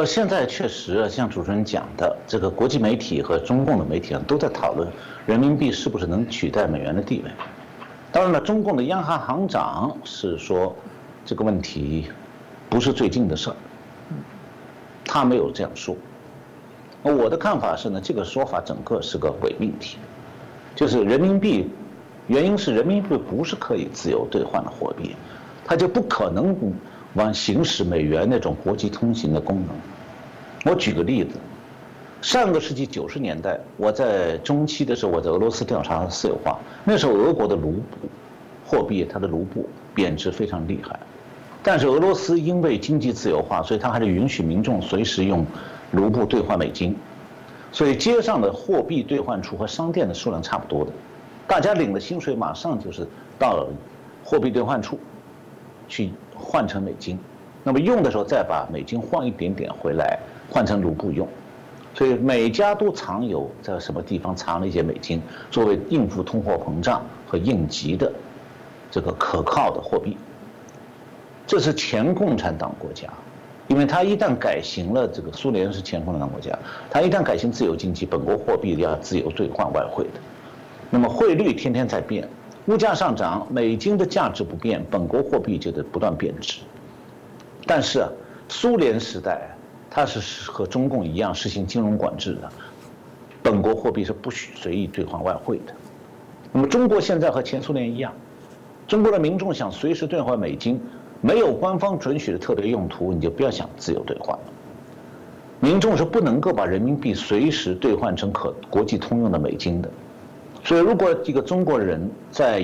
现在确实像主持人讲的，这个国际媒体和中共的媒体都在讨论人民币是不是能取代美元的地位。当然了，中共的央行行长是说这个问题不是最近的事儿，他没有这样说。我的看法是呢，这个说法整个是个伪命题，就是人民币，原因是人民币不是可以自由兑换的货币，它就不可能行使美元那种国际通行的功能。我举个例子，上个世纪90年代，我在中期的时候，我在俄罗斯调查私有化，那时候俄国的卢布货币，它的卢布贬值非常厉害，但是俄罗斯因为经济自由化，所以它还是允许民众随时用卢布兑换美金，所以街上的货币兑换处和商店的数量差不多的，大家领了薪水马上就是到了货币兑换处去换成美金，那么用的时候再把美金换一点点回来换成卢布用，所以每家都藏有在什么地方藏了一些美金，作为应付通货膨胀和应急的这个可靠的货币。这是前共产党国家，因为它一旦改行了，这个苏联是前共产党国家，它一旦改行自由经济，本国货币要自由兑换外汇的，那么汇率天天在变，物价上涨，美金的价值不变，本国货币就得不断贬值。但是苏联时代它是和中共一样实行金融管制的，本国货币是不许随意兑换外汇的。那么中国现在和前苏联一样，中国的民众想随时兑换美金，没有官方准许的特别用途，你就不要想自由兑换了。民众是不能够把人民币随时兑换成国际通用的美金的。所以，如果一个中国人在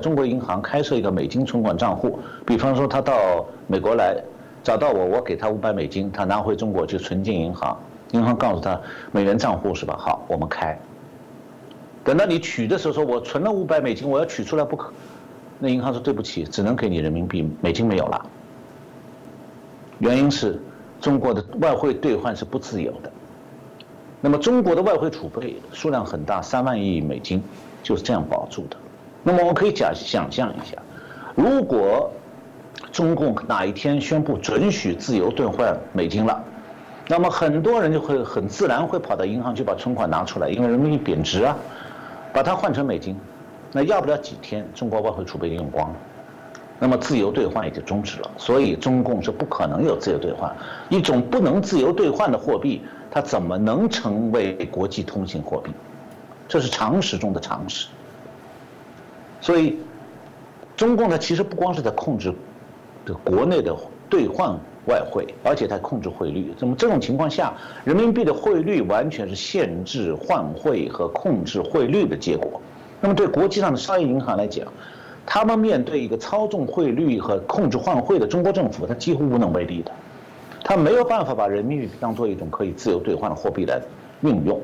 中国银行开设一个美金存款账户，比方说他到美国来找到我，我给他500美金，他拿回中国去存进银行，银行告诉他美元账户是吧？好，我们开。等到你取的时候说，我存了500美金，我要取出来不可，那银行说对不起，只能给你人民币，美金没有了。原因是中国的外汇兑换是不自由的。那么中国的外汇储备数量很大，3万亿美金就是这样保住的。那么我们可以想象一下，如果中共哪一天宣布准许自由兑换美金了，那么很多人就会很自然会跑到银行去把存款拿出来，因为人民币贬值啊，把它换成美金，那要不了几天，中国外汇储备就用光了，那么自由兑换也就终止了。所以中共是不可能有自由兑换，一种不能自由兑换的货币，它怎么能成为国际通行货币？这是常识中的常识。所以，中共呢其实不光是在控制这国内的兑换外汇，而且它控制汇率。那么这种情况下，人民币的汇率完全是限制换汇和控制汇率的结果。那么对国际上的商业银行来讲，他们面对一个操纵汇率和控制换汇的中国政府，它几乎无能为力的。他没有办法把人民币当做一种可以自由兑换的货币来运用。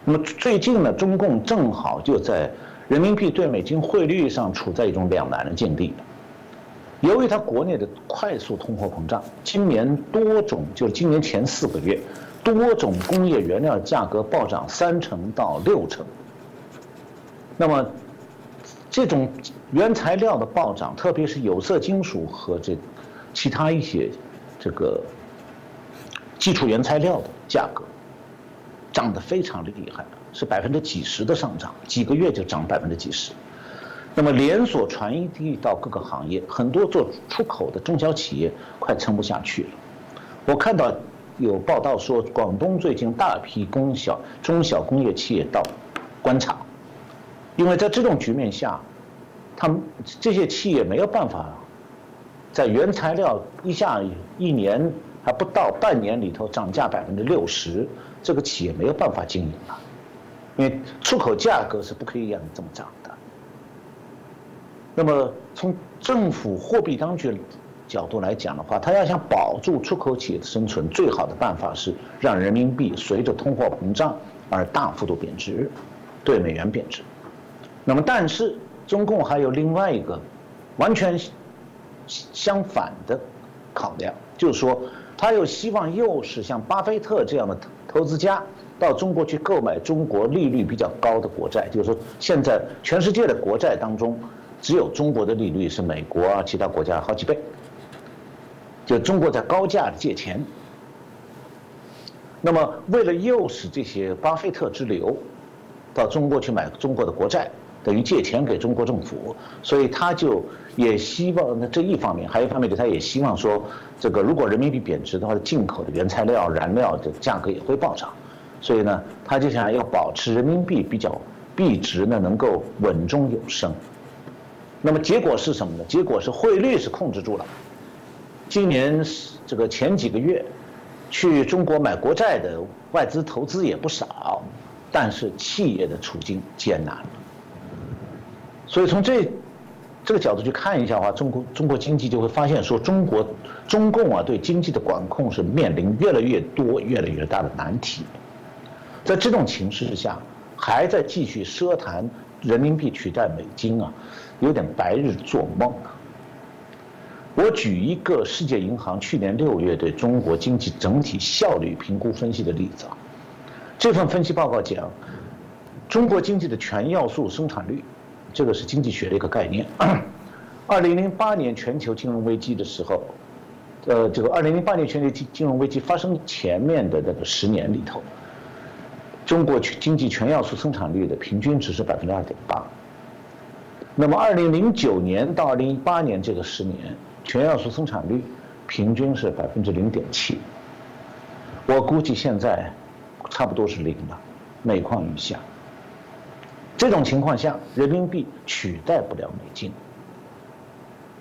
那么最近呢，中共正好就在人民币对美金汇率上处在一种两难的境地。由于它国内的快速通货膨胀，今年今年前4个月，多种工业原料价格暴涨30%到60%。那么这种原材料的暴涨，特别是有色金属和其他一些这个基础原材料的价格涨得非常厉害，是几十的上涨，几个月就涨几十%。那么连锁传递到各个行业，很多做出口的中小企业快撑不下去了。我看到有报道说，广东最近大批中小工业企业到关厂，因为在这种局面下，他们这些企业没有办法在原材料一年还不到半年里头涨价60%，这个企业没有办法经营了，因为出口价格是不可以让你这么涨的。那么从政府货币当局角度来讲的话，他要想保住出口企业的生存，最好的办法是让人民币随着通货膨胀而大幅度贬值，对美元贬值。那么但是中共还有另外一个完全相反的考量，就是说他又希望又是像巴菲特这样的投资家到中国去购买中国利率比较高的国债，就是说现在全世界的国债当中，只有中国的利率是美国啊其他国家好几倍。就中国在高价的借钱。那么为了诱使这些巴菲特之流到中国去买中国的国债，等于借钱给中国政府，所以他就也希望这一方面，还有一方面就他也希望说，这个如果人民币贬值的话，进口的原材料、燃料的价格也会暴涨，所以呢，他就想要保持人民币币值呢能够稳中有升。那么结果是什么呢？结果是汇率是控制住了。今年这个前几个月，去中国买国债的外资投资也不少，但是企业的处境艰难了。所以从这个角度去看一下的话，中国经济就会发现说，中共啊对经济的管控是面临越来越多、越来越大的难题。在这种情势下，还在继续奢谈人民币取代美金啊，有点白日做梦啊。我举一个世界银行去年6月对中国经济整体效率评估分析的例子啊。这份分析报告讲，中国经济的全要素生产率，这个是经济学的一个概念。2008年全球金融危机的时候，这个2008年全球金融危机发生前面的这个10年里头，中国经济全要素生产率的平均值是2.8%。那么2009年到2018年这个10年，全要素生产率平均是0.7%。我估计现在差不多是0了，每况愈下。这种情况下，人民币取代不了美金。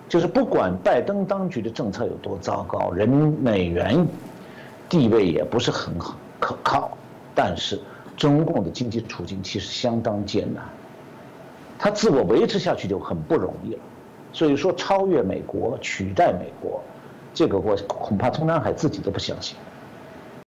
就是不管拜登当局的政策有多糟糕，美元地位也不是很可靠，但是中共的经济处境其实相当艰难，它自我维持下去就很不容易了。所以说，超越美国、取代美国，这个我恐怕中南海自己都不相信。